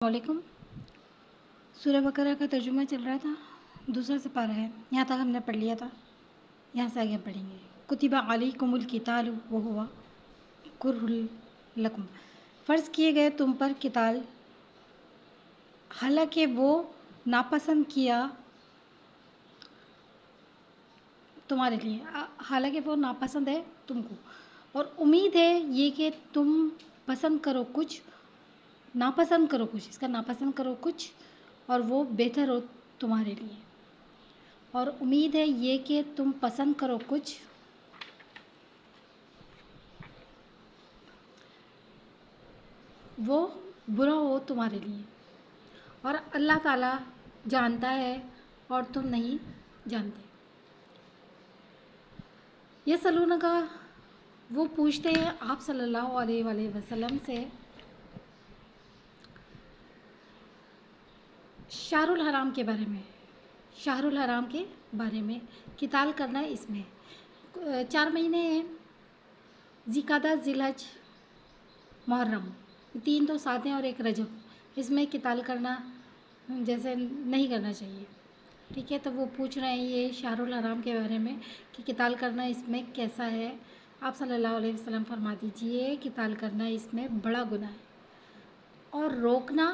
السلام علیکم۔ سورہ بقرہ کا ترجمہ چل رہا تھا، دوسرا سپارہ ہے، یہاں تک ہم نے پڑھ لیا تھا، یہاں سے آگے پڑھیں گے۔ کتب علیکم القتال وہو کرہ لکم، فرض کیے گئے تم پر قتال، حالانکہ وہ ناپسند کیا تمہارے لیے، حالانکہ وہ ناپسند ہے تم کو، اور امید ہے یہ کہ تم پسند کرو کچھ، ناپسند کرو کچھ، اس کا ناپسند کرو کچھ، اور وہ بہتر ہو تمہارے لیے، اور امید ہے یہ کہ تم پسند کرو کچھ، وہ برا ہو تمہارے لیے، اور اللہ تعالیٰ جانتا ہے اور تم نہیں جانتے۔ یہ سلونہ کا وہ پوچھتے ہیں آپ صلی اللہ علیہ وآلہ وسلم سے شہر الحرام کے بارے میں، شہر الحرام کے بارے میں قتال کرنا، اس میں 4 مہینے ہیں، ذی-قعدہ، ذی-الحجہ، محرم، 3 تو ساتھ ہیں اور 1 رجب، اس میں قتال کرنا جیسے نہیں کرنا چاہیے، ٹھیک ہے۔ تو وہ پوچھ رہے ہیں یہ شہر الحرام کے بارے میں کہ قتال کرنا اس میں کیسا ہے۔ آپ صلی اللہ علیہ وسلم فرما دیجئے قتال کرنا اس میں بڑا گناہ ہے، اور روکنا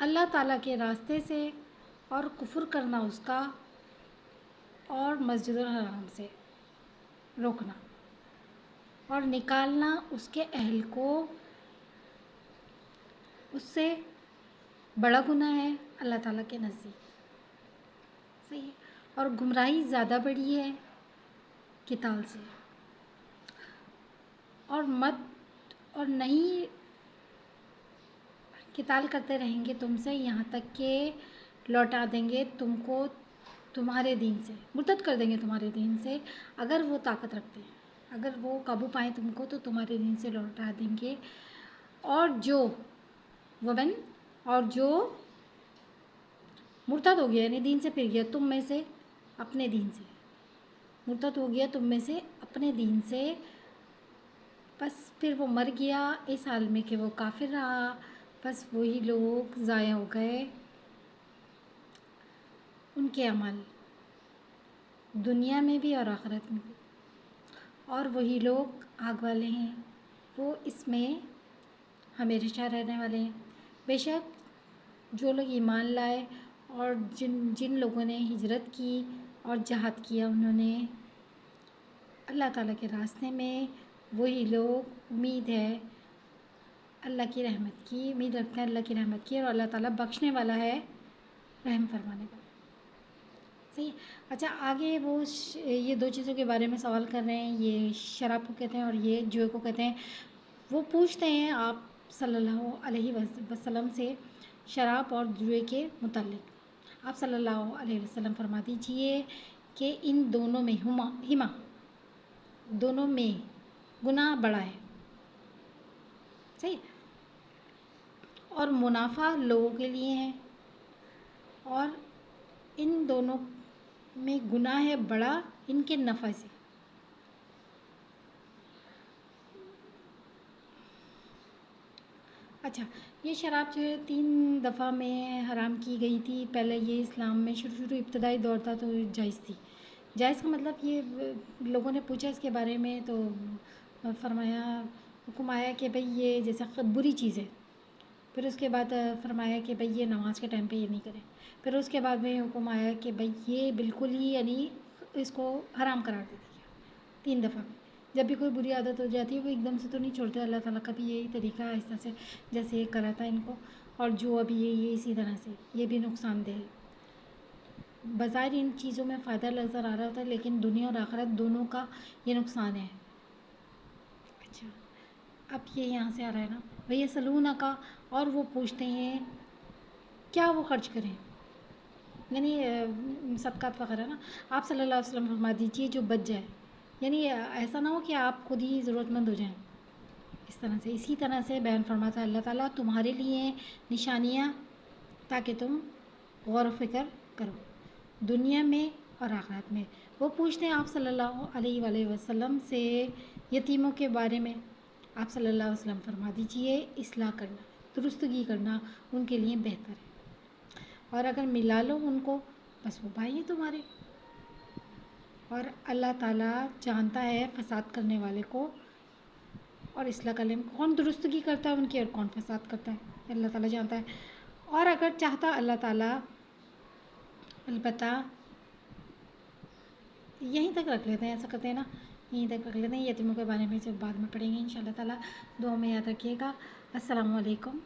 اللہ تعالیٰ کے راستے سے، اور کفر کرنا اس کا، اور مسجد الحرام سے روکنا، اور نکالنا اس کے اہل کو، اس سے بڑا گناہ ہے اللہ تعالیٰ کے نزدیک، صحیح ہے، اور گمراہی زیادہ بڑی ہے قتال سے، اور نہیں قتال کرتے رہیں گے تم سے یہاں تک کہ لوٹا دیں گے تم کو تمہارے دین سے، مرتد کر دیں گے تمہارے دین سے، اگر وہ طاقت رکھتے ہیں، اگر وہ قابو پائیں تم کو تو تمہارے دین سے لوٹا دیں گے، اور جو مرتد ہو گیا یعنی دین سے پھر گیا تم میں سے، اپنے دین سے مرتد ہو گیا تم میں سے اپنے دین سے، بس پھر وہ مر گیا اس حال میں کہ وہ کافر رہا، بس وہی لوگ ضائع ہو گئے ان کے عمل، دنیا میں بھی اور آخرت میں بھی، اور وہی لوگ آگ والے ہیں، وہ اس میں ہمیشہ رہنے والے ہیں۔ بے شک جو لوگ ایمان لائے اور جن لوگوں نے ہجرت کی اور جہاد کیا انہوں نے اللہ تعالیٰ کے راستے میں، وہی لوگ امید ہے اللہ کی رحمت کی، امید رکھتے ہیں اللہ کی رحمت کی، اور اللہ تعالیٰ بخشنے والا ہے، رحم فرمانے والا ہے، صحیح۔ اچھا، آگے وہ یہ 2 چیزوں کے بارے میں سوال کر رہے ہیں، یہ شراب کو کہتے ہیں اور یہ جوئے کو کہتے ہیں۔ وہ پوچھتے ہیں آپ صلی اللہ علیہ وسلم سے شراب اور جوئے کے متعلق۔ آپ صلی اللہ علیہ وسلم فرما دیجئے کہ ان دونوں میں دونوں میں گناہ بڑا ہے، صحیح، اور منافع لوگوں کے لیے ہے، اور ان دونوں میں گناہ ہے بڑا ان کے نفع سے۔ اچھا، یہ شراب جو ہے 3 دفعہ میں حرام کی گئی تھی، پہلے یہ اسلام میں شروع ابتدائی دور تھا تو جائز تھی۔ جائز کا مطلب یہ لوگوں نے پوچھا اس کے بارے میں تو فرمایا، حکم آیا کہ بھئی یہ جیسے بری چیز ہے، پھر اس کے بعد فرمایا کہ بھئی یہ نماز کے ٹائم پہ یہ نہیں کریں، پھر اس کے بعد میں حکم آیا کہ بھئی یہ بالکل ہی یعنی اس کو حرام قرار دے دیا 3 دفعہ میں۔ جب بھی کوئی بری عادت ہو جاتی ہے وہ ایک دم سے تو نہیں چھوڑتے، اللہ تعالیٰ کا بھی یہی طریقہ ہے، آہستہ سے جیسے یہ کرا تھا ان کو، اور جو ابھی یہ اسی طرح سے یہ بھی نقصان دہ ہے۔ بظاہر ان چیزوں میں فائدہ نظر آ رہا ہوتا ہے لیکن دنیا اور آخرت دونوں کا یہ نقصان ہے۔ اچھا، اب یہ یہاں سے آ رہا ہے نا، وہی سلونہ کا، اور وہ پوچھتے ہیں کیا وہ خرچ کریں، یعنی صدقات وغیرہ نا۔ آپ صلی اللہ علیہ وسلم فرما دیجیے جو بچ جائے، یعنی ایسا نہ ہو کہ آپ خود ہی ضرورت مند ہو جائیں، اس طرح سے، اسی طرح سے بیان فرماتا ہے اللہ تعالیٰ تمہارے لیے نشانیاں تاکہ تم غور و فکر کرو دنیا میں اور آخرت میں۔ وہ پوچھتے ہیں آپ صلی اللہ علیہ وآلہ وسلم سے یتیموں کے بارے میں، آپ صلی اللہ علیہ وسلم فرما دیجئے اصلاح کرنا، درستگی کرنا ان کے لیے بہتر ہے، اور اگر ملا لو ان کو بس وہ بھائی ہیں تمہارے. اور اللہ تعالیٰ جانتا ہے فساد کرنے والے کو اور اصلاح کرنے میں کون درستگی کرتا ہے ان کی اور کون فساد کرتا ہے، اللہ تعالیٰ جانتا ہے. اور اگر چاہتا اللہ تعالیٰ، البتہ یہیں تک رکھ لیتے ہیں، ایسا کرتے ہیں نا، یہیں تک رکھ لیتے ہیں. یتیموں کے بارے میں جب بعد میں پڑھیں گے ان شاء اللہ تعالیٰ. دعا میں یاد رکھیے گا. السلام علیکم.